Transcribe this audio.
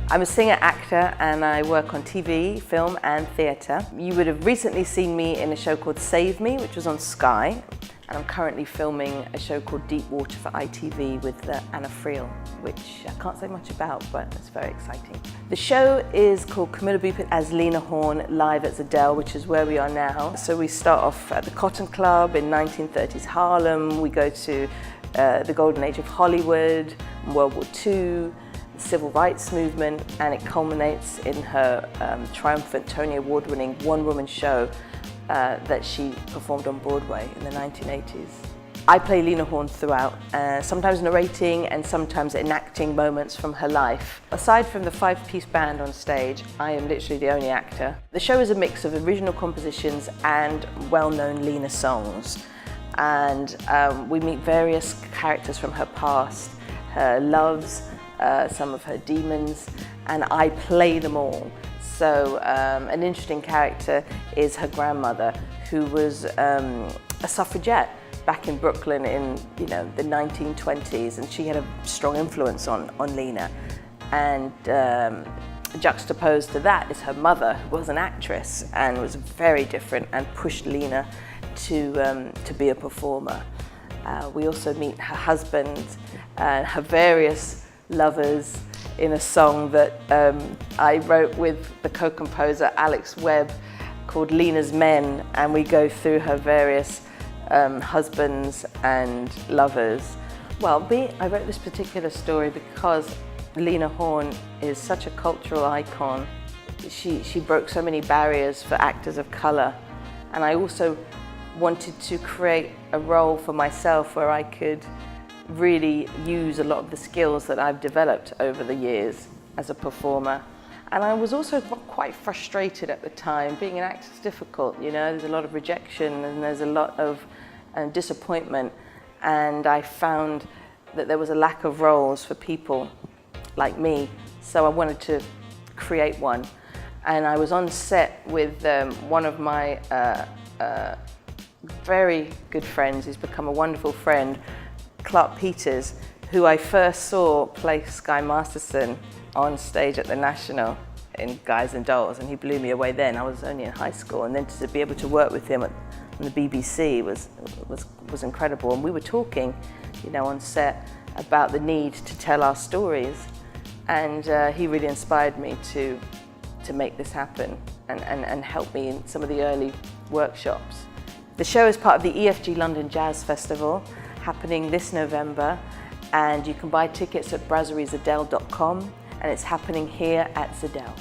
I'm a singer-actor and I work on TV, film and theatre. You would have recently seen me in a show called Save Me, which was on Sky. And I'm currently filming a show called Deep Water for ITV with Anna Friel, which I can't say much about, but it's very exciting. The show is called Camilla Beeput as Lena Horne, live at Zedel, which is where we are now. So we start off at the Cotton Club in 1930s Harlem. We go to the golden age of Hollywood, World War II, the Civil Rights Movement, and it culminates in her triumphant Tony Award-winning one-woman show that she performed on Broadway in the 1980s. I play Lena Horne throughout, sometimes narrating and sometimes enacting moments from her life. Aside from the five-piece band on stage, I am literally the only actor. The show is a mix of original compositions and well-known Lena songs. And we meet various characters from her past, her loves, some of her demons, and I play them all. So an interesting character is her grandmother, who was a suffragette back in Brooklyn in the 1920s, and she had a strong influence on Lena. And juxtaposed to that is her mother, who was an actress and was very different and pushed Lena to be a performer. We also meet her husband and her various lovers in a song that I wrote with the co-composer Alex Webb called Lena's Men, and we go through her various husbands and lovers. Well, I wrote this particular story because Lena Horne is such a cultural icon. She broke so many barriers for actors of colour, and I also wanted to create a role for myself where I could really use a lot of the skills that I've developed over the years as a performer. And I was also quite frustrated at the time. Being an actor is difficult, there's a lot of rejection and there's a lot of disappointment. And I found that there was a lack of roles for people like me, so I wanted to create one. And I was on set with one of my very good friends, who's become a wonderful friend, Clark Peters, who I first saw play Sky Masterson on stage at the National in Guys and Dolls, and he blew me away then. I was only in high school, and then to be able to work with him on the BBC was incredible. And we were talking, on set about the need to tell our stories, and he really inspired me to make this happen and help me in some of the early workshops. The show is part of the EFG London Jazz Festival, happening this November, and you can buy tickets at brasserizedel.com, and it's happening here at Zedel.